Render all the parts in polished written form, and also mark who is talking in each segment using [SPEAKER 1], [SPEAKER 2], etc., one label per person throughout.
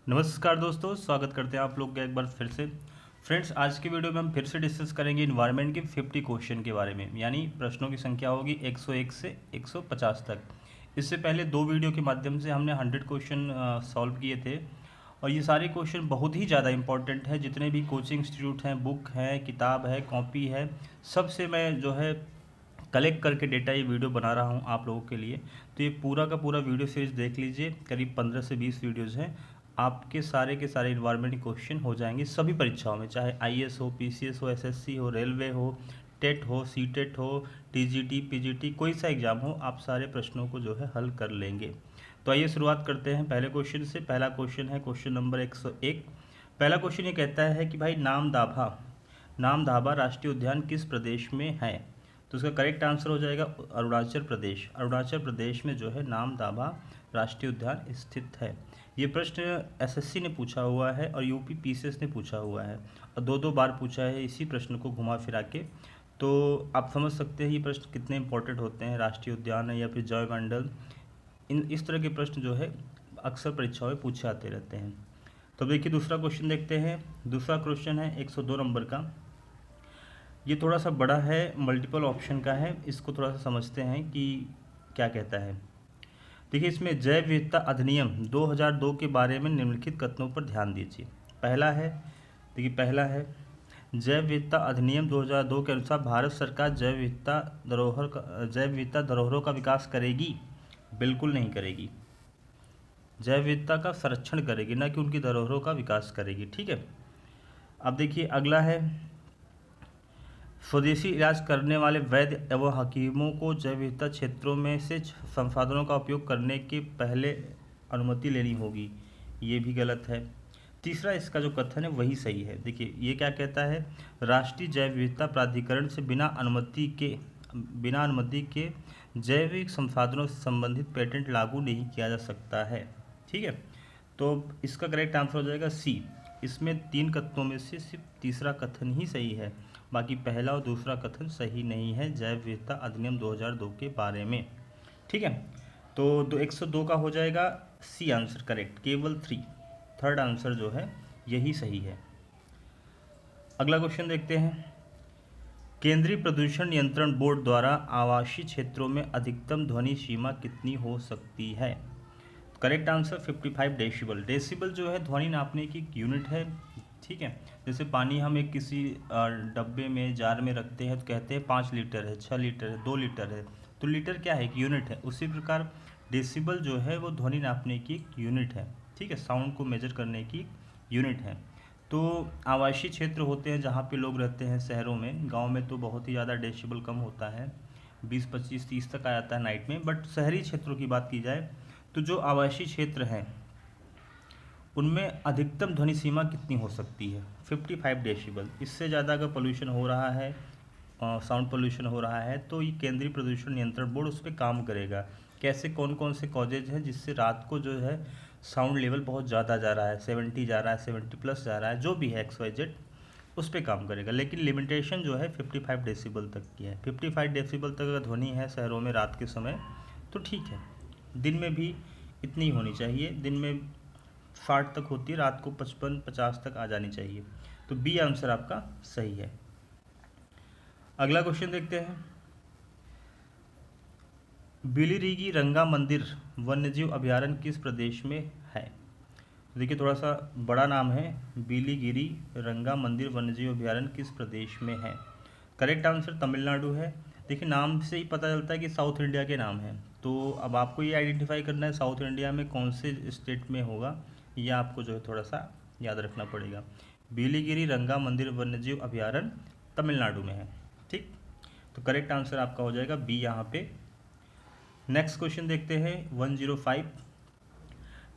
[SPEAKER 1] नमस्कार दोस्तों, स्वागत करते हैं आप लोग का एक बार फिर से। फ्रेंड्स, आज की वीडियो में हम फिर से डिस्कस करेंगे इन्वायरमेंट के 50 क्वेश्चन के बारे में, यानी प्रश्नों की संख्या होगी 101 से 150 तक। इससे पहले दो वीडियो के माध्यम से हमने 100 क्वेश्चन सॉल्व किए थे और ये सारे क्वेश्चन बहुत ही ज़्यादा इंपॉर्टेंट है। जितने भी कोचिंग इंस्टीट्यूट हैं, बुक हैं, किताब है, कॉपी है, सबसे मैं जो है कलेक्ट करके डेटा ये वीडियो बना रहा हूँ आप लोगों के लिए। तो ये पूरा का पूरा वीडियो सीरीज देख लीजिए, करीब 15 से 20 वीडियोज़ हैं। आपके सारे के सारे इन्वायरमेंट क्वेश्चन हो जाएंगे सभी परीक्षाओं में, चाहे आईएएस हो, पीसीएस हो, एसएससी हो, रेलवे हो, टेट हो, सीटेट हो, टीजीटी, पीजीटी, कोई सा एग्ज़ाम हो, आप सारे प्रश्नों को जो है हल कर लेंगे। तो आइए शुरुआत करते हैं पहले क्वेश्चन से। पहला क्वेश्चन है क्वेश्चन नंबर 101। पहला क्वेश्चन ये कहता है कि भाई नामदाभा राष्ट्रीय उद्यान किस प्रदेश में है? तो इसका करेक्ट आंसर हो जाएगा अरुणाचल प्रदेश। अरुणाचल प्रदेश में जो है नामदाभा राष्ट्रीय उद्यान स्थित है। ये प्रश्न एसएससी ने पूछा हुआ है और यूपी पीसीएस ने पूछा हुआ है और दो दो बार पूछा है इसी प्रश्न को घुमा फिरा के। तो आप समझ सकते हैं ये प्रश्न कितने इंपॉर्टेंट होते हैं। राष्ट्रीय उद्यान है या फिर जैव मंडल, इस तरह के प्रश्न जो है अक्सर परीक्षाओं में पूछे आते रहते हैं। तो देखिए दूसरा क्वेश्चन देखते हैं। दूसरा क्वेश्चन है 102 नंबर का। ये थोड़ा सा बड़ा है, मल्टीपल ऑप्शन का है, इसको थोड़ा सा समझते हैं कि क्या कहता है। देखिए इसमें जैव विविधता अधिनियम 2002 के बारे में निम्नलिखित कथनों पर ध्यान दीजिए। पहला है जैव विविधता अधिनियम 2002 के अनुसार भारत सरकार जैव विविधता धरोहरों का विकास करेगी? बिल्कुल नहीं करेगी। जैव विविधता का संरक्षण करेगी, ना कि उनकी धरोहरों का विकास करेगी। ठीक है। अब देखिए अगला है, स्वदेशी इलाज करने वाले वैद्य एवं हकीमों को जैव विविधता क्षेत्रों में से संसाधनों का उपयोग करने के पहले अनुमति लेनी होगी। ये भी गलत है। तीसरा इसका जो कथन है वही सही है। देखिए ये क्या कहता है, राष्ट्रीय जैव विविधता प्राधिकरण से बिना अनुमति के जैविक संसाधनों से संबंधित पेटेंट लागू नहीं किया जा सकता है। ठीक है। तो इसका करेक्ट आंसर हो जाएगा सी। इसमें तीन कथनों में से सिर्फ तीसरा कथन ही सही है, बाकी पहला और दूसरा कथन सही नहीं है जैव विविधता अधिनियम 2002 के बारे में। ठीक है। तो 102 का हो जाएगा सी आंसर करेक्ट, केवल थर्ड आंसर जो है यही सही है। अगला क्वेश्चन देखते हैं। केंद्रीय प्रदूषण नियंत्रण बोर्ड द्वारा आवासीय क्षेत्रों में अधिकतम ध्वनि सीमा कितनी हो सकती है? Correct answer 55 decibel. डेसिबल जो है ध्वनि नापने की यूनिट है। ठीक है। जैसे पानी हम एक किसी डब्बे में, जार में रखते हैं तो कहते हैं 5 लीटर है, 6 लीटर है, 2 लीटर है। तो लीटर क्या है? एक यूनिट है। उसी प्रकार डेसिबल जो है वो ध्वनि नापने की एक यूनिट है। ठीक है, साउंड को मेजर करने की यूनिट है। तो आवासीय क्षेत्र होते हैं जहाँ पे लोग रहते हैं, शहरों में। गांव में तो बहुत ही ज़्यादा डेसिबल कम होता है, 20, 25, 30 तक आ जाता है नाइट में। बट शहरी क्षेत्रों की बात की जाए तो जो आवासीय क्षेत्र हैं उनमें अधिकतम ध्वनि सीमा कितनी हो सकती है? 55 डेसिबल। इससे ज़्यादा अगर पोल्यूशन हो रहा है, साउंड पोल्यूशन हो रहा है, तो ये केंद्रीय प्रदूषण नियंत्रण बोर्ड उस पर काम करेगा। कैसे, कौन कौन से कॉजेज हैं जिससे रात को जो है साउंड लेवल बहुत ज़्यादा जा रहा है, 70 जा रहा है, 70 प्लस जा रहा है, जो भी है XYZ, उस पर काम करेगा। लेकिन लिमिटेशन जो है 55 डेसिबल तक की है। 55 डेसिबल तक अगर ध्वनि है शहरों में रात के समय तो ठीक है। दिन में भी इतनी होनी चाहिए, दिन में 60 तक होती है, रात को 55-50 तक आ जानी चाहिए। तो बी आंसर आपका सही है। अगला क्वेश्चन देखते हैं। बिलिरिगी रंगा मंदिर वन्यजीव अभयारण्य किस प्रदेश में है? देखिए थोड़ा सा बड़ा नाम है, बिलिगिरी रंगा मंदिर वन्यजीव अभयारण्य किस प्रदेश में है? करेक्ट आंसर तमिलनाडु है। देखिए नाम से ही पता चलता है कि साउथ इंडिया के नाम है। तो अब आपको ये आइडेंटिफाई करना है साउथ इंडिया में कौन से स्टेट में होगा, ये आपको जो है थोड़ा सा याद रखना पड़ेगा। बिलिगिरी रंगा मंदिर वन्यजीव अभयारण्य तमिलनाडु में है। ठीक। तो करेक्ट आंसर आपका हो जाएगा बी यहाँ पे। नेक्स्ट क्वेश्चन देखते हैं 105।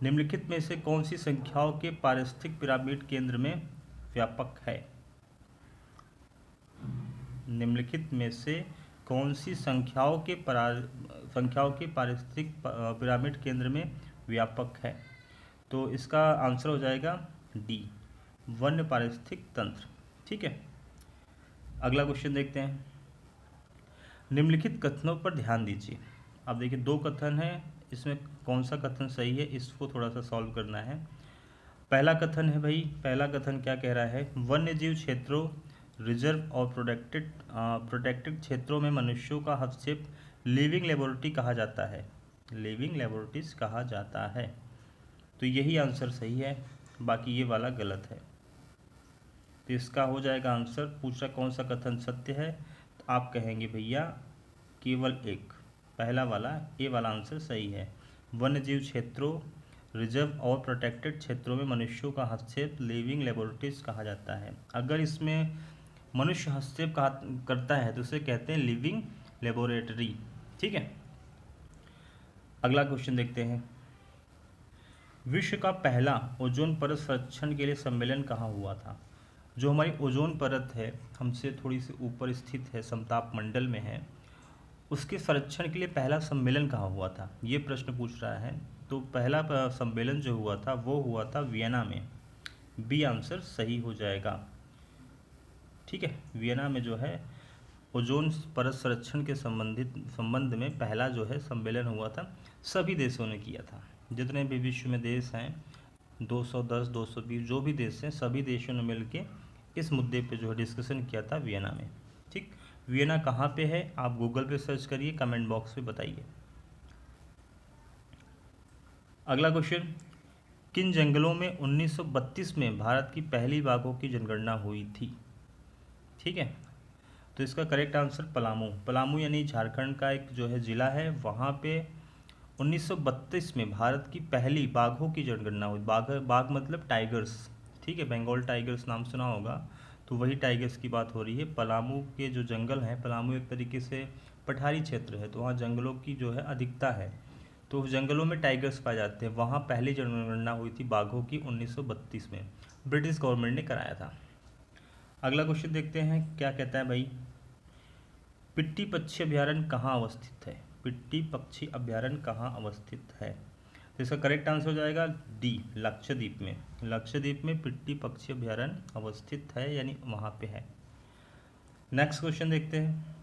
[SPEAKER 1] निम्नलिखित में से कौन सी संख्याओं के पारिस्थितिक पिरामिड केंद्र में व्यापक है? निम्नलिखित में से कौन सी संख्याओं के पारिस्थितिक पिरामिड केंद्र में व्यापक है? तो इसका आंसर हो जाएगा डी, वन्य पारिस्थितिक तंत्र। ठीक है। अगला क्वेश्चन देखते हैं। निम्नलिखित कथनों पर ध्यान दीजिए। अब देखिए दो कथन हैं, इसमें कौन सा कथन सही है इसको थोड़ा सा सॉल्व करना है। पहला कथन है भाई, पहला कथन क्या कह रहा है, वन्य जीव क्षेत्रों, रिजर्व और प्रोटेक्टेड क्षेत्रों में मनुष्यों का हस्तक्षेप लिविंग लेबोरेटरी कहा जाता है, लिविंग लेबोरेटरीज कहा जाता है। तो यही आंसर सही है, बाकी ये वाला गलत है। तो इसका हो जाएगा आंसर, पूछा कौन सा कथन सत्य है, तो आप कहेंगे भैया केवल एक, पहला वाला, ए वाला आंसर सही है। वन्य जीव क्षेत्रों, रिजर्व और प्रोटेक्टेड क्षेत्रों में मनुष्यों का हस्तक्षेप लिविंग लेबोरेटरीज कहा जाता है। अगर इसमें मनुष्य हस्तक्षेप करता है तो उसे कहते हैं लिविंग लेबोरेटरी। ठीक है, अगला क्वेश्चन देखते हैं। विश्व का पहला ओजोन परत संरक्षण के लिए सम्मेलन कहाँ हुआ था? जो हमारी ओजोन परत है, हमसे थोड़ी सी ऊपर स्थित है, समताप मंडल में है, उसके संरक्षण के लिए पहला सम्मेलन कहाँ हुआ था, ये प्रश्न पूछ रहा है। तो पहला सम्मेलन जो हुआ था वो हुआ था वियना में, बी आंसर सही हो जाएगा। ठीक है, वियना में जो है ओजोन परत संरक्षण के संबंध में पहला जो है सम्मेलन हुआ था, सभी देशों ने किया था। जितने भी विश्व में देश हैं, 210 220 जो भी देश हैं, सभी देशों ने मिलकर इस मुद्दे पे जो है डिस्कशन किया था वियना में। ठीक, वियना कहाँ पे है, आप गूगल पे सर्च करिए, कमेंट बॉक्स में बताइए। अगला क्वेश्चन, किन जंगलों में 1932 में भारत की पहली बाघों की जनगणना हुई थी? ठीक है, तो इसका करेक्ट आंसर पलामू, पलामू यानी झारखंड का एक जो है ज़िला है, वहाँ पे 1932 में भारत की पहली बाघों की जनगणना हुई। बाघ मतलब टाइगर्स, ठीक है, बंगाल टाइगर्स नाम सुना होगा, तो वही टाइगर्स की बात हो रही है। पलामू के जो जंगल हैं, पलामू एक तरीके से पठारी क्षेत्र है, तो वहाँ जंगलों की जो है अधिकता है, तो जंगलों में टाइगर्स पाए जाते हैं। वहाँ पहली जनगणना हुई थी बाघों की 1932 में, ब्रिटिश गवर्नमेंट ने कराया था। अगला क्वेश्चन देखते हैं, क्या कहता है भाई, पिट्टी पक्षी अभ्यारण्य कहाँ अवस्थित है? पिट्टी पक्षी अभ्यारण्य कहाँ अवस्थित है? तो इसका करेक्ट आंसर हो जाएगा डी, लक्षद्वीप में। लक्षद्वीप में पिट्टी पक्षी अभ्यारण्य अवस्थित है, यानी वहाँ पे है। नेक्स्ट क्वेश्चन देखते हैं,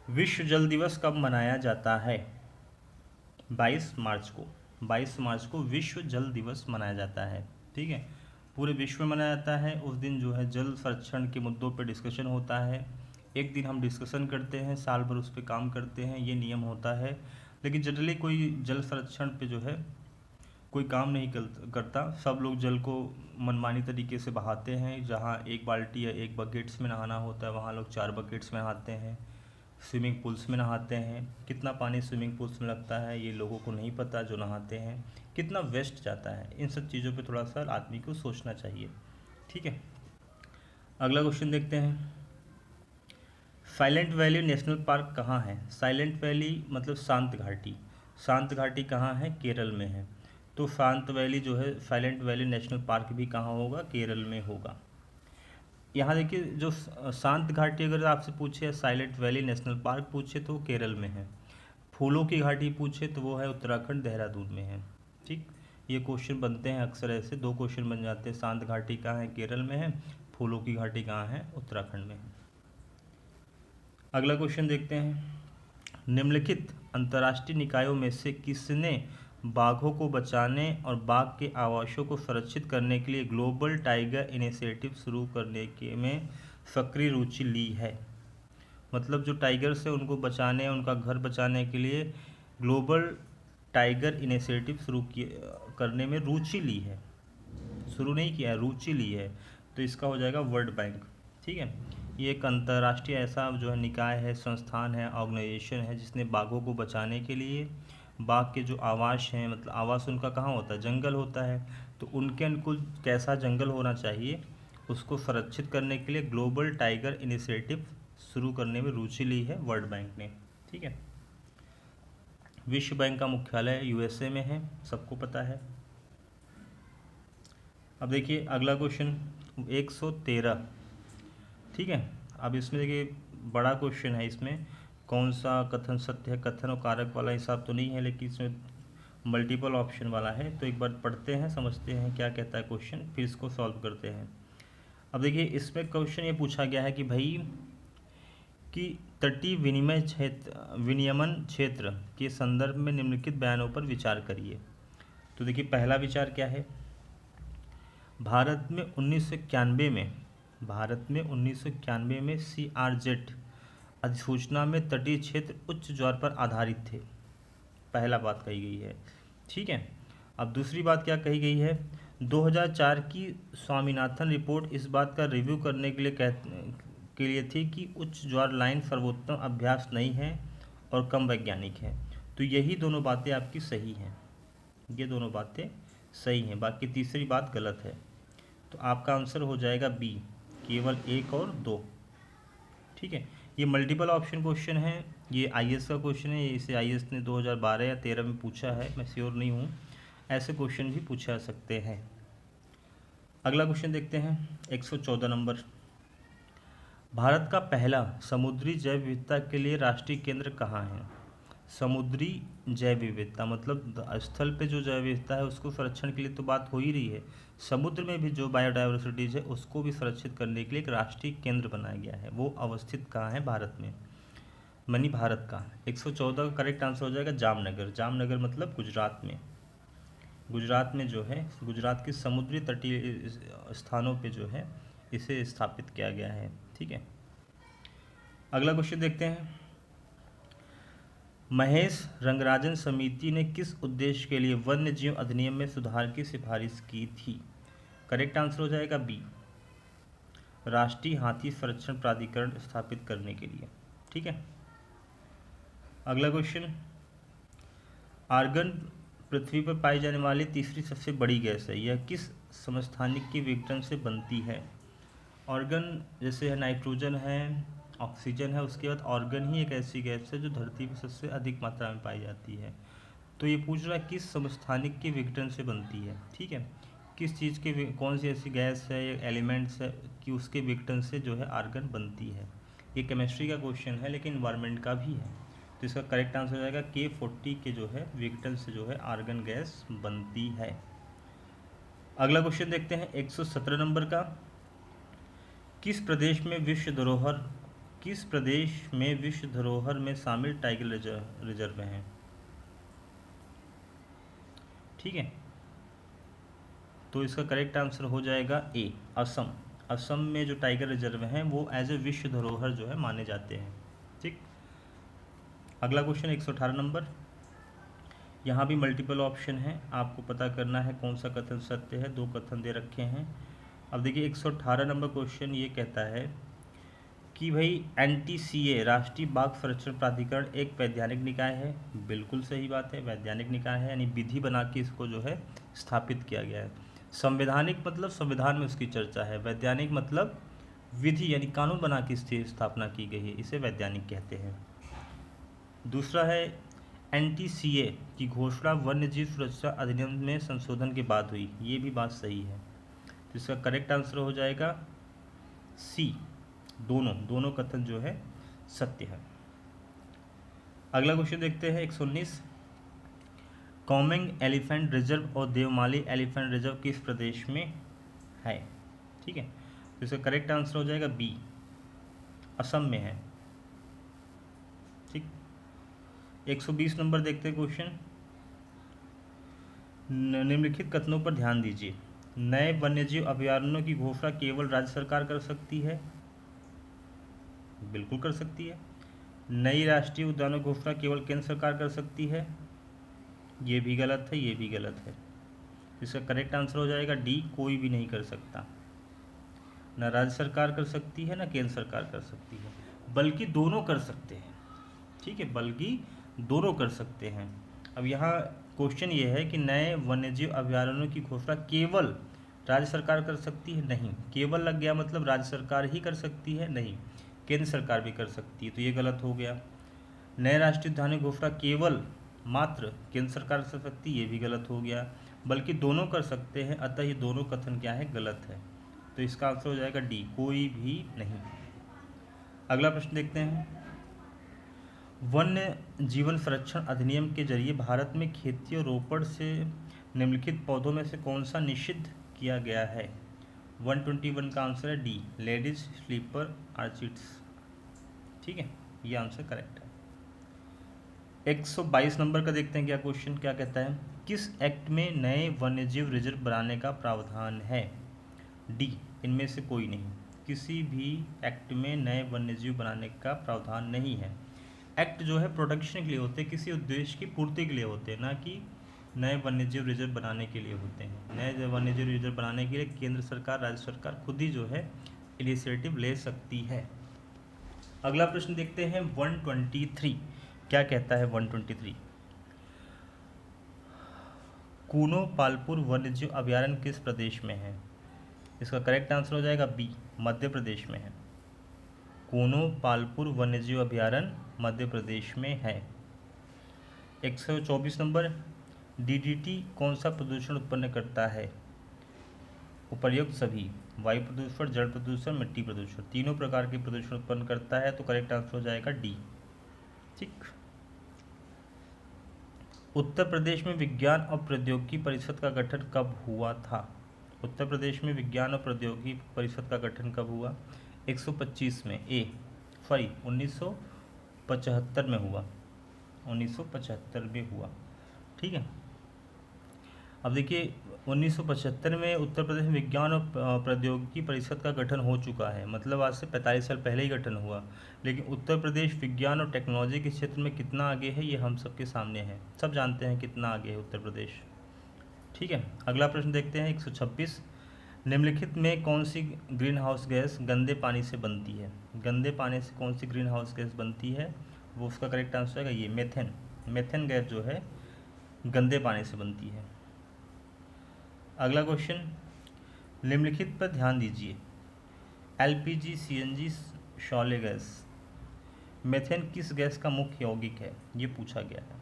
[SPEAKER 1] विश्व जल दिवस कब मनाया जाता है? 22 मार्च को, 22 मार्च को विश्व जल दिवस मनाया जाता है। ठीक है, पूरे विश्व में मनाया जाता है। उस दिन जो है जल संरक्षण के मुद्दों पर डिस्कशन होता है। एक दिन हम डिस्कशन करते हैं, साल भर उस पर काम करते हैं, ये नियम होता है। लेकिन जनरली कोई जल संरक्षण पे जो है कोई काम नहीं करता, सब लोग जल को मनमानी तरीके से बहाते हैं। जहाँ एक बाल्टी या एक बकेट्स में नहाना होता है, वहाँ लोग 4 बकेट्स में नहाते हैं। स्विमिंग पूल्स में नहाते हैं, कितना पानी स्विमिंग पूल्स में लगता है ये लोगों को नहीं पता जो नहाते हैं, कितना वेस्ट जाता है, इन सब चीज़ों पे थोड़ा सा आदमी को सोचना चाहिए। ठीक है, अगला क्वेश्चन देखते हैं, साइलेंट वैली नेशनल पार्क कहाँ है? साइलेंट वैली मतलब शांत घाटी, शांत घाटी कहाँ है? केरल में है। तो शांत वैली जो है, साइलेंट वैली नेशनल पार्क भी कहाँ होगा? केरल में होगा। यहाँ देखिए, जो शांत घाटी अगर आपसे पूछे, साइलेंट वैली नेशनल पार्क पूछे तो केरल में है। फूलों की घाटी पूछे तो वो है उत्तराखंड, देहरादून में है। ठीक, ये क्वेश्चन बनते हैं अक्सर, ऐसे 2 क्वेश्चन बन जाते हैं, शांत घाटी कहाँ है? केरल में है। फूलों की घाटी कहाँ है? उत्तराखंड में है। अगला क्वेश्चन देखते हैं, निम्नलिखित अंतर्राष्ट्रीय निकायों में से किसने बाघों को बचाने और बाघ के आवासों को संरक्षित करने के लिए ग्लोबल टाइगर इनिशिएटिव शुरू करने के में सक्रिय रुचि ली है? मतलब जो टाइगर्स है उनको बचाने, उनका घर बचाने के लिए ग्लोबल टाइगर इनिशिएटिव शुरू करने में रुचि ली है, शुरू नहीं किया है, रुचि ली है। तो इसका हो जाएगा वर्ल्ड बैंक। ठीक है, ये एक अंतर्राष्ट्रीय ऐसा जो है निकाय है, संस्थान है, ऑर्गेनाइजेशन है, जिसने बाघों को बचाने के लिए, बाघ के जो आवास हैं, मतलब आवास उनका कहाँ होता है? जंगल होता है, तो उनके अनुकूल कैसा जंगल होना चाहिए उसको संरक्षित करने के लिए ग्लोबल टाइगर इनिशिएटिव शुरू करने में रुचि ली है वर्ल्ड बैंक ने। ठीक है, विश्व बैंक का मुख्यालय यूएसए में है, सबको पता है। अब देखिए अगला क्वेश्चन 113। ठीक है, अब इसमें देखिए बड़ा क्वेश्चन है, इसमें कौन सा कथन सत्य है, कथन और कारक वाला हिसाब तो नहीं है, लेकिन इसमें मल्टीपल ऑप्शन वाला है। तो एक बार पढ़ते हैं, समझते हैं क्या कहता है क्वेश्चन, फिर इसको सॉल्व करते हैं। अब देखिए इसमें क्वेश्चन ये पूछा गया है कि भाई कि तटीय विनियमन क्षेत्र के संदर्भ में निम्नलिखित बयानों पर विचार करिए। तो देखिए पहला विचार क्या है, भारत में 1991 में, भारत में 1991 में CRZ अधिसूचना में तटीय क्षेत्र उच्च ज्वार पर आधारित थे, पहला बात कही गई है। ठीक है, अब दूसरी बात क्या कही गई है, 2004 की स्वामीनाथन रिपोर्ट इस बात का रिव्यू करने के लिए थी कि उच्च ज्वार लाइन सर्वोत्तम अभ्यास नहीं है और कम वैज्ञानिक है। तो यही दोनों बातें आपकी सही हैं, ये दोनों बातें सही हैं, बाकी तीसरी बात गलत है। तो आपका आंसर हो जाएगा बी, केवल 1 और 2। ठीक है, ये मल्टीपल ऑप्शन क्वेश्चन है, ये IAS का क्वेश्चन है, इसे IAS ने 2012 या 13 में पूछा है, मैं श्योर नहीं हूँ, ऐसे क्वेश्चन भी पूछा सकते हैं। अगला क्वेश्चन देखते हैं, 114 नंबर, भारत का पहला समुद्री जैव विविधता के लिए राष्ट्रीय केंद्र कहाँ है। समुद्री जैव विविधता मतलब स्थल पे जो जैव विविधता है उसको संरक्षण के लिए तो बात हो ही रही है, समुद्र में भी जो बायोडाइवर्सिटीज है उसको भी संरक्षित करने के लिए एक राष्ट्रीय केंद्र बनाया गया है, वो अवस्थित कहाँ है, भारत में, मनी भारत का। 114 का करेक्ट आंसर हो जाएगा जामनगर। जामनगर मतलब गुजरात में, गुजरात में जो है, गुजरात के समुद्री तटीय स्थानों पे जो है इसे स्थापित किया गया है। ठीक है, अगला क्वेश्चन देखते हैं, महेश रंगराजन समिति ने किस उद्देश्य के लिए वन्य जीव अधिनियम में सुधार की सिफारिश की थी। करेक्ट आंसर हो जाएगा बी, राष्ट्रीय हाथी संरक्षण प्राधिकरण स्थापित करने के लिए। ठीक है, अगला क्वेश्चन, आर्गन पृथ्वी पर पाई जाने वाली तीसरी सबसे बड़ी गैस है, यह किस समस्थानिक के विघटन से बनती है। ऑर्गन जैसे है नाइट्रोजन है, ऑक्सीजन है, उसके बाद ऑर्गन ही एक ऐसी गैस है जो धरती पर सबसे अधिक मात्रा में पाई जाती है। तो ये पूछ रहा है किस समस्थानिक के विघटन से बनती है। ठीक है, किस चीज़ के, कौन सी ऐसी गैस है या एलिमेंट्स है कि उसके विघटन से जो है आर्गन बनती है। ये केमिस्ट्री का क्वेश्चन है लेकिन इन्वायरमेंट का भी है, तो इसका करेक्ट आंसर हो जाएगा K40 के जो है विघटन से जो है आर्गन गैस बनती है। अगला क्वेश्चन देखते हैं 117 नंबर का, किस प्रदेश में विश्व धरोहर में शामिल टाइगर रिजर्व हैं। ठीक है, तो इसका करेक्ट आंसर हो जाएगा ए, असम। असम में जो टाइगर रिजर्व हैं वो एज ए विश्व धरोहर जो है माने जाते हैं। ठीक, अगला क्वेश्चन 118 नंबर, यहाँ भी मल्टीपल ऑप्शन है, आपको पता करना है कौन सा कथन सत्य है, 2 कथन दे रखे हैं। अब देखिए 118 नंबर क्वेश्चन ये कहता है कि भाई NTCA राष्ट्रीय बाघ संरक्षण प्राधिकरण एक वैधानिक निकाय है। बिल्कुल सही बात है, वैधानिक निकाय है, यानी विधि बना के इसको जो है स्थापित किया गया है। संवैधानिक मतलब संविधान में उसकी चर्चा है, वैधानिक मतलब विधि यानी कानून बना के इसकी स्थापना की गई है, इसे वैधानिक कहते हैं। दूसरा है NTCA की घोषणा वन्यजीव सुरक्षा अधिनियम में संशोधन के बाद हुई, ये भी बात सही है, तो इसका करेक्ट आंसर हो जाएगा सी, दोनों कथन जो है सत्य है। अगला क्वेश्चन देखते हैं 119, कॉमेंग एलिफेंट रिजर्व और देवमाली एलिफेंट रिजर्व किस प्रदेश में है। ठीक है, तो इसका करेक्ट आंसर हो जाएगा बी, असम में है। ठीक, 120 नंबर देखते हैं क्वेश्चन, निम्नलिखित कथनों पर ध्यान दीजिए, नए वन्यजीव अभयारण्यों की घोषणा केवल राज्य सरकार कर सकती है। बिल्कुल कर सकती है। नई राष्ट्रीय उद्यानों की घोषणा केवल केंद्र सरकार कर सकती है, ये भी गलत है, ये भी गलत है। इसका करेक्ट आंसर हो जाएगा डी, कोई भी नहीं कर सकता, न राज्य सरकार कर सकती है न केंद्र सरकार कर सकती है, बल्कि दोनों कर सकते हैं। ठीक है, बल्कि दोनों कर सकते हैं। अब यहाँ क्वेश्चन ये है कि नए वन्यजीव अभयारण्यों की घोषणा केवल राज्य सरकार कर सकती है, नहीं, केवल लग गया मतलब राज्य सरकार ही कर सकती है, नहीं, केंद्र सरकार भी कर सकती है, तो ये गलत हो गया। नए राष्ट्रीय उद्यानों की घोषणा केवल मात्र केंद्र सरकार कर सकती है, ये भी गलत हो गया, बल्कि दोनों कर सकते हैं, अतः ये दोनों कथन क्या है, गलत है, तो इसका आंसर हो जाएगा डी, कोई भी नहीं। अगला प्रश्न देखते हैं, वन्य जीवन संरक्षण अधिनियम के जरिए भारत में खेती और रोपण से निम्नलिखित पौधों में से कौन सा निषिद्ध किया गया है। 121 का आंसर है डी, लेडीज स्लीपर आर्चिड्स। ठीक है, ये आंसर करेक्ट है। 122 नंबर का देखते हैं क्या क्वेश्चन क्या कहता है। किस एक्ट में नए वन्यजीव रिजर्व बनाने का प्रावधान है? डी, इनमें से कोई नहीं। किसी भी एक्ट में नए वन्यजीव बनाने का प्रावधान नहीं है। एक्ट जो है प्रोटेक्शन के लिए होते हैं, किसी उद्देश्य की पूर्ति के लिए होते हैं, ना कि नए वन्यजीव रिजर्व बनाने के लिए होते हैं। नए वन्यजीव रिजर्व बनाने के लिए केंद्र सरकार, राज्य सरकार खुद ही जो है इनिशिएटिव ले सकती है। अगला प्रश्न देखते हैं 123 क्या कहता है। 123, कूनो पालपुर वन्यजीव अभयारण्य किस प्रदेश में है? इसका करेक्ट आंसर हो जाएगा बी, मध्य प्रदेश में है। कूनो पालपुर वन्यजीव अभयारण्य मध्य प्रदेश में है। 124 नंबर, डीडीटी कौन सा प्रदूषण उत्पन्न करता है? उपर्युक्त सभी, वायु प्रदूषण, जल प्रदूषण, मिट्टी प्रदूषण, तीनों प्रकार के प्रदूषण उत्पन्न करता है, तो करेक्ट आंसर हो जाएगा डी। ठीक। उत्तर प्रदेश में विज्ञान और प्रौद्योगिकी परिषद का गठन कब हुआ था? उत्तर प्रदेश में विज्ञान और प्रौद्योगिकी परिषद का गठन कब हुआ? 125 में, 1975 में हुआ। 1975 में हुआ। ठीक है। अब देखिए 1975 में उत्तर प्रदेश में विज्ञान और प्रौद्योगिकी परिषद का गठन हो चुका है, मतलब आज से 45 साल पहले ही गठन हुआ। लेकिन उत्तर प्रदेश विज्ञान और टेक्नोलॉजी के क्षेत्र में कितना आगे है ये हम सबके सामने है, सब जानते हैं कितना आगे है उत्तर प्रदेश। ठीक है। अगला प्रश्न देखते हैं 126, निम्नलिखित में कौन सी ग्रीन हाउस गैस गंदे पानी से बनती है? गंदे पानी से कौन सी ग्रीन हाउस गैस बनती है? वो उसका करेक्ट आंसर है ये मेथेन। मेथेन गैस जो है गंदे पानी से बनती है। अगला क्वेश्चन, निम्नलिखित पर ध्यान दीजिए। एलपीजी, सीएनजी, शॉले गैस, मेथेन किस गैस का मुख्य यौगिक है? ये पूछा गया है।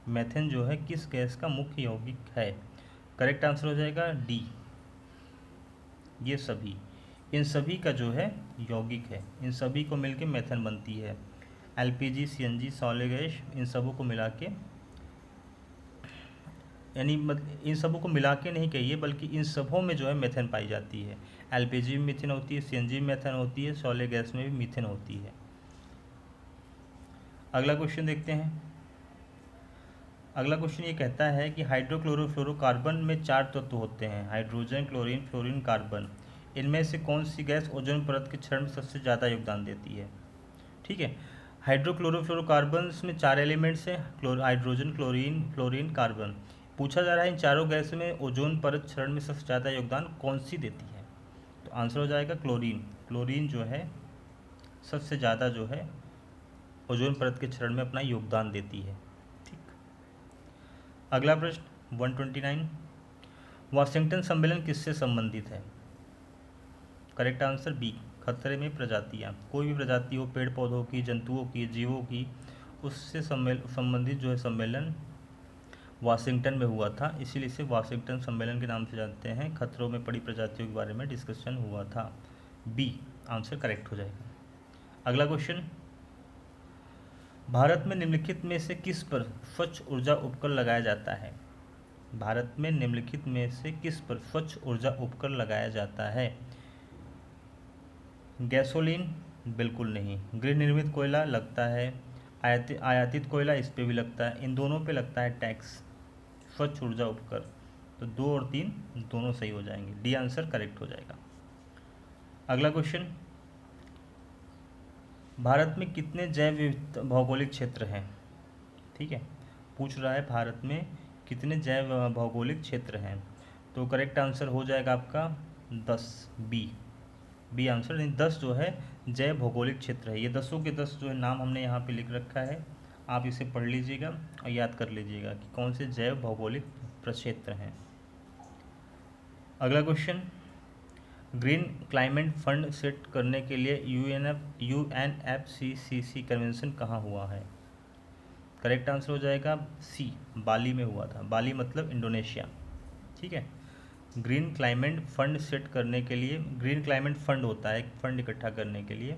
[SPEAKER 1] मेथेन जो है किस गैस का मुख्य यौगिक है? करेक्ट आंसर हो जाएगा डी, ये सभी। इन सभी का जो है यौगिक है, इन सभी को मिलके मेथेन बनती है। एलपीजी, सीएनजी, शॉले गैस, इन सबों को मिला के, यानी इन सबों को मिला के नहीं कहिए, बल्कि इन सबों में जो है मेथेन पाई जाती है। एलपीजी में मीथेन होती है, सीएनजी में मेथेन होती है, शॉले गैस में भी मीथेन होती है। अगला क्वेश्चन देखते हैं। अगला क्वेश्चन ये कहता है कि हाइड्रोक्लोरोफ्लोरोकार्बन में 4 तत्व होते हैं, हाइड्रोजन, क्लोरीन, फ्लोरीन, कार्बन। इनमें से कौन सी गैस ओजोन परत के क्षरण में सबसे ज़्यादा योगदान देती है? ठीक है। हाइड्रोक्लोरोफ्लोरोकार्बन में 4 एलिमेंट्स हैं, हाइड्रोजन, क्लोरीन, फ्लोरीन, कार्बन। पूछा जा रहा है इन चारों गैस में ओजोन परत क्षरण में सबसे ज़्यादा योगदान कौन सी देती है? तो आंसर हो जाएगा क्लोरीन। क्लोरीन जो है सबसे ज़्यादा जो है ओजोन परत के क्षरण में अपना योगदान देती है। ठीक। अगला प्रश्न 129, वाशिंगटन सम्मेलन किससे संबंधित है? करेक्ट आंसर बी, खतरे में प्रजातियाँ। कोई भी प्रजाति हो, पेड़ पौधों की, जंतुओं की, जीवों की, उससे संबंधित जो है सम्मेलन वाशिंगटन में हुआ था, इसीलिए इसे वाशिंगटन सम्मेलन के नाम से जानते हैं। खतरों में पड़ी प्रजातियों के बारे में डिस्कशन हुआ था। बी आंसर करेक्ट हो जाएगा। अगला क्वेश्चन, भारत में निम्नलिखित में से किस पर स्वच्छ ऊर्जा उपकर लगाया जाता है? भारत में निम्नलिखित में से किस पर स्वच्छ ऊर्जा उपकर लगाया जाता है? गैसोलीन बिल्कुल नहीं, गृह निर्मित कोयला लगता है, आयातित कोयला इस पे भी लगता है, इन दोनों पे लगता है टैक्स। स्वच्छ ऊर्जा उपकर, तो 2 और 3 दोनों सही हो जाएंगे, डी आंसर करेक्ट हो जाएगा। अगला क्वेश्चन, भारत में कितने जैव विविध भौगोलिक क्षेत्र हैं? ठीक है, पूछ रहा है भारत में कितने जैव भौगोलिक क्षेत्र हैं, तो करेक्ट आंसर हो जाएगा आपका 10, बी आंसर। नहीं, 10 जो है जैव भौगोलिक क्षेत्र है। ये 10 के 10 जो है नाम हमने यहाँ पे लिख रखा है, आप इसे पढ़ लीजिएगा और याद कर लीजिएगा कि कौन से जैव भौगोलिक प्रक्षेत्र हैं। अगला question, green climate fund set करने के लिए UNFCCC कन्वेंशन कहाँ हुआ है? करेक्ट आंसर हो जाएगा सी, बाली में हुआ था। बाली मतलब इंडोनेशिया। ठीक है। ग्रीन क्लाइमेट फंड सेट करने के लिए, ग्रीन क्लाइमेट फंड होता है एक फंड इकट्ठा करने के लिए,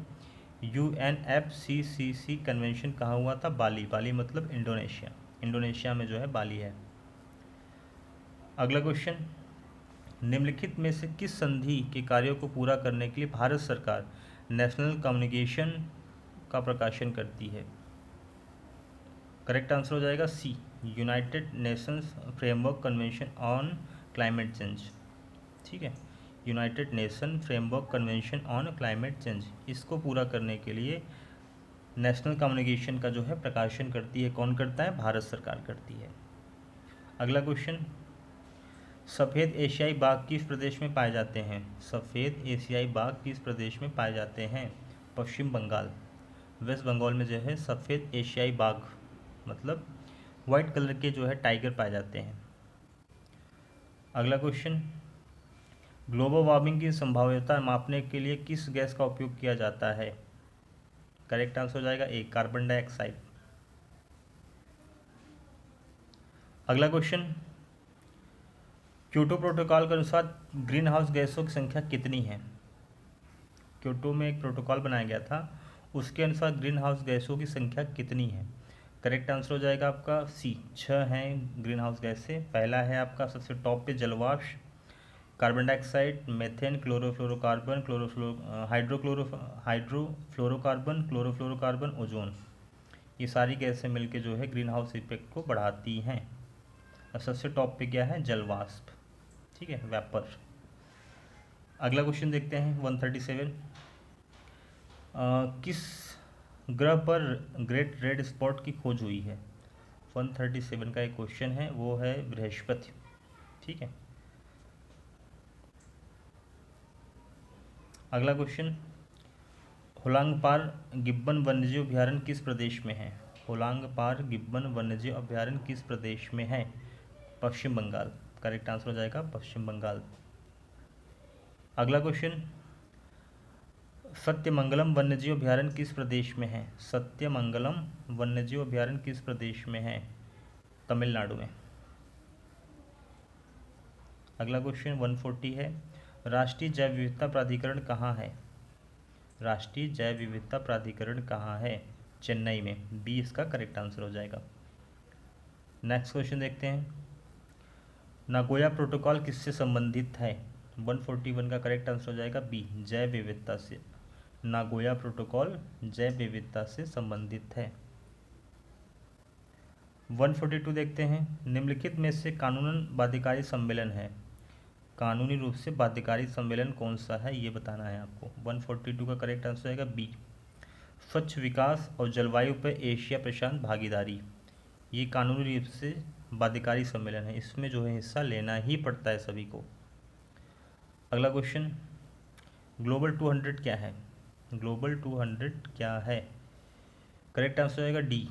[SPEAKER 1] UNFCCC कन्वेंशन कहाँ हुआ था? बाली। बाली मतलब इंडोनेशिया, इंडोनेशिया में जो है बाली है। अगला क्वेश्चन, निम्नलिखित में से किस संधि के कार्यों को पूरा करने के लिए भारत सरकार नेशनल कम्युनिकेशन का प्रकाशन करती है? करेक्ट आंसर हो जाएगा C, United Nations framework convention on climate change. ठीक है, United Nation framework convention on climate change, इसको पूरा करने के लिए नेशनल कम्युनिकेशन का जो है प्रकाशन करती है, कौन करता है? भारत सरकार करती है। अगला क्वेश्चन, सफ़ेद एशियाई बाघ किस प्रदेश में पाए जाते हैं? सफ़ेद एशियाई बाघ किस प्रदेश में पाए जाते हैं? पश्चिम बंगाल, वेस्ट बंगाल में जो है सफ़ेद एशियाई बाघ मतलब वाइट कलर के जो है टाइगर पाए जाते हैं। अगला क्वेश्चन, ग्लोबल वार्मिंग की संभाव्यता मापने के लिए किस गैस का उपयोग किया जाता है? करेक्ट आंसर हो जाएगा ए, कार्बन डाइऑक्साइड। अगला क्वेश्चन, क्योटो प्रोटोकॉल के अनुसार ग्रीन हाउस गैसों की संख्या कितनी है? क्योटो में एक प्रोटोकॉल बनाया गया था, उसके अनुसार ग्रीन हाउस गैसों की संख्या कितनी है? करेक्ट आंसर हो जाएगा आपका सी, 6 हैं ग्रीन हाउस गैसें। पहला है आपका सबसे टॉप पे जलवाष्प, carbon dioxide, methane, chlorofluorocarbon, hydrofluorocarbon, chlorofluorocarbon, ozone. ये सारी गैसें मिलकर जो है ग्रीन हाउस इफेक्ट को बढ़ाती हैं। और सबसे टॉप पे क्या है? जलवाष्प। ठीक है, वेपर। अगला क्वेश्चन देखते हैं 137, किस ग्रह पर ग्रेट रेड स्पॉट की खोज हुई है? 137 का एक क्वेश्चन है, वो है बृहस्पति। ठीक है। अगला क्वेश्चन, होलांगपार गिब्बन वन्यजीव अभयारण्य किस प्रदेश में है? होलांगपार गिब्बन वन्यजीव अभयारण्य किस प्रदेश में है? पश्चिम बंगाल। करेक्ट आंसर हो जाएगा पश्चिम बंगाल। अगला क्वेश्चन, सत्यमंगलम वन्यजीव अभयारण्य किस प्रदेश में है? सत्यमंगलम वन्यजीव अभयारण्य किस प्रदेश में है? तमिलनाडु में। अगला क्वेश्चन 140 है, राष्ट्रीय जैव विविधता प्राधिकरण कहाँ है? राष्ट्रीय जैव विविधता प्राधिकरण कहाँ है? चेन्नई में। बी इसका करेक्ट आंसर हो जाएगा। नेक्स्ट क्वेश्चन देखते हैं, नागोया प्रोटोकॉल किससे संबंधित है? 141 का करेक्ट आंसर हो जाएगा बी, जैव विविधता से। नागोया प्रोटोकॉल जैव विविधता से संबंधित है। 142 देखते हैं, निम्नलिखित में से कानूनन बाध्यकारी सम्मेलन है। कानूनी रूप से बाध्यकारी सम्मेलन कौन सा है, ये बताना है आपको। 142 का करेक्ट आंसर आएगा बी, स्वच्छ विकास और जलवायु पर एशिया प्रशांत भागीदारी। ये कानूनी रूप से बाध्यकारी सम्मेलन है, इसमें जो है हिस्सा लेना ही पड़ता है सभी को। अगला क्वेश्चन, ग्लोबल 200 क्या है? ग्लोबल 200 क्या है? करेक्ट आंसर आएगा डी,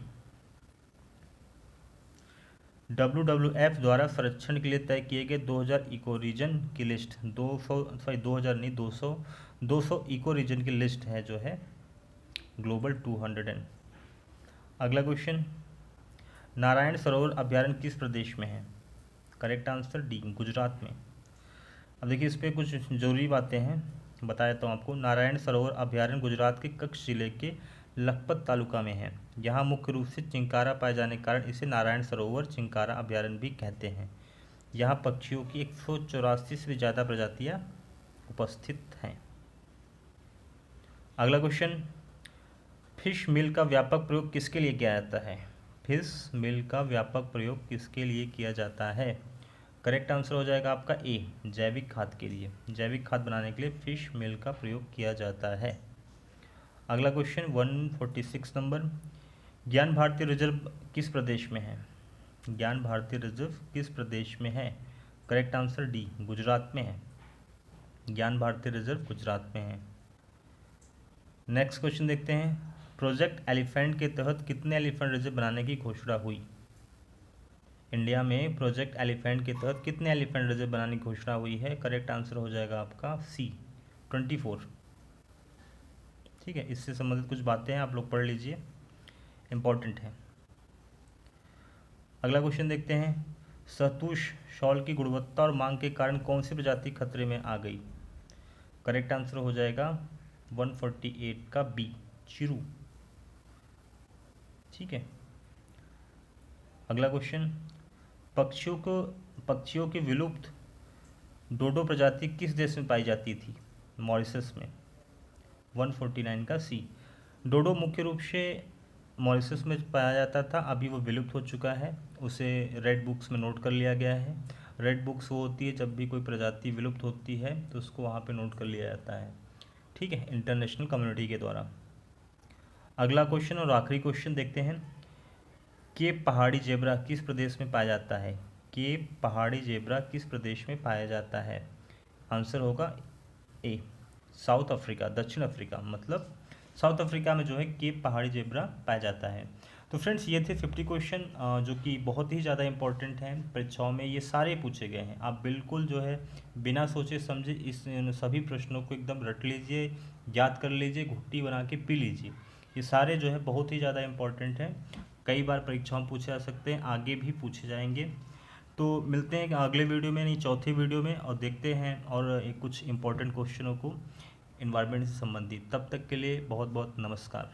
[SPEAKER 1] WWF द्वारा संरक्षण के लिए तय किए गए 2000 इको रीजन की लिस्ट, 2000 नहीं 200 इको रीजन की लिस्ट है जो है ग्लोबल 200। अगला क्वेश्चन, नारायण सरोवर अभयारण्य किस प्रदेश में है? करेक्ट आंसर डी, गुजरात में। अब देखिए इस पर कुछ जरूरी बातें हैं, बताया तो आपको। नारायण सरोवर अभयारण्य गुजरात के कच्छ जिले के लखपत तालुका में है। यहाँ मुख्य रूप से चिंकारा पाए जाने के कारण इसे नारायण सरोवर चिंकारा अभयारण्य भी कहते हैं। यहाँ पक्षियों की 184 से भी ज़्यादा प्रजातियाँ उपस्थित हैं। अगला क्वेश्चन, फिश मील का व्यापक प्रयोग किसके लिए किया जाता है? फिश मील का व्यापक प्रयोग किसके लिए किया जाता है? करेक्ट आंसर हो जाएगा आपका ए, जैविक खाद के लिए। जैविक खाद बनाने के लिए फिश मील का प्रयोग किया जाता है। अगला क्वेश्चन 146 नंबर, ज्ञान भारती रिजर्व किस प्रदेश में है? ज्ञान भारती रिजर्व किस प्रदेश में है? करेक्ट आंसर डी, गुजरात में है। ज्ञान भारती रिजर्व गुजरात में है। नेक्स्ट क्वेश्चन देखते हैं, प्रोजेक्ट एलिफेंट के तहत कितने एलिफेंट रिजर्व बनाने की घोषणा हुई? इंडिया में प्रोजेक्ट एलिफेंट के तहत कितने एलिफेंट रिजर्व बनाने की घोषणा हुई है? करेक्ट आंसर हो जाएगा आपका सी, 24। ठीक है, इससे संबंधित कुछ बातें हैं, आप लोग पढ़ लीजिए, इम्पॉर्टेंट है। अगला क्वेश्चन देखते हैं, शहतूश शॉल की गुणवत्ता और मांग के कारण कौन सी प्रजाति खतरे में आ गई? करेक्ट आंसर हो जाएगा 148 का बी, चिरू। ठीक है। अगला क्वेश्चन, पक्षियों की विलुप्त डोडो प्रजाति किस देश में पाई जाती थी? मॉरिशस में। 149 का सी। डोडो मुख्य रूप से मॉरिशस में पाया जाता था, अभी वो विलुप्त हो चुका है। उसे रेड बुक्स में नोट कर लिया गया है। रेड बुक्स वो होती है जब भी कोई प्रजाति विलुप्त होती है तो उसको वहाँ पे नोट कर लिया जाता है, ठीक है, इंटरनेशनल कम्युनिटी के द्वारा। अगला क्वेश्चन और आखिरी क्वेश्चन देखते हैं। केप पहाड़ी जेब्रा किस प्रदेश में पाया जाता है? केप पहाड़ी जेब्रा किस प्रदेश में पाया जाता है? आंसर होगा ए, साउथ अफ्रीका, दक्षिण अफ्रीका, मतलब साउथ अफ्रीका में जो है केप पहाड़ी जेब्रा पाया जाता है। तो फ्रेंड्स ये थे 50 क्वेश्चन जो कि बहुत ही ज़्यादा इंपॉर्टेंट हैं परीक्षाओं में, ये सारे पूछे गए हैं। आप बिल्कुल जो है बिना सोचे समझे इस इन सभी प्रश्नों को एकदम रट लीजिए, याद कर लीजिए, घुट्टी बना के पी लीजिए। ये सारे जो है बहुत ही ज़्यादा इंपॉर्टेंट हैं, कई बार परीक्षाओं में पूछे जा सकते हैं, आगे भी पूछे जाएंगे। तो मिलते हैं अगले वीडियो में, नहीं चौथी वीडियो में, और देखते हैं और एक कुछ इंपॉर्टेंट क्वेश्चनों को इन्वायरमेंट से संबंधित। तब तक के लिए बहुत बहुत नमस्कार।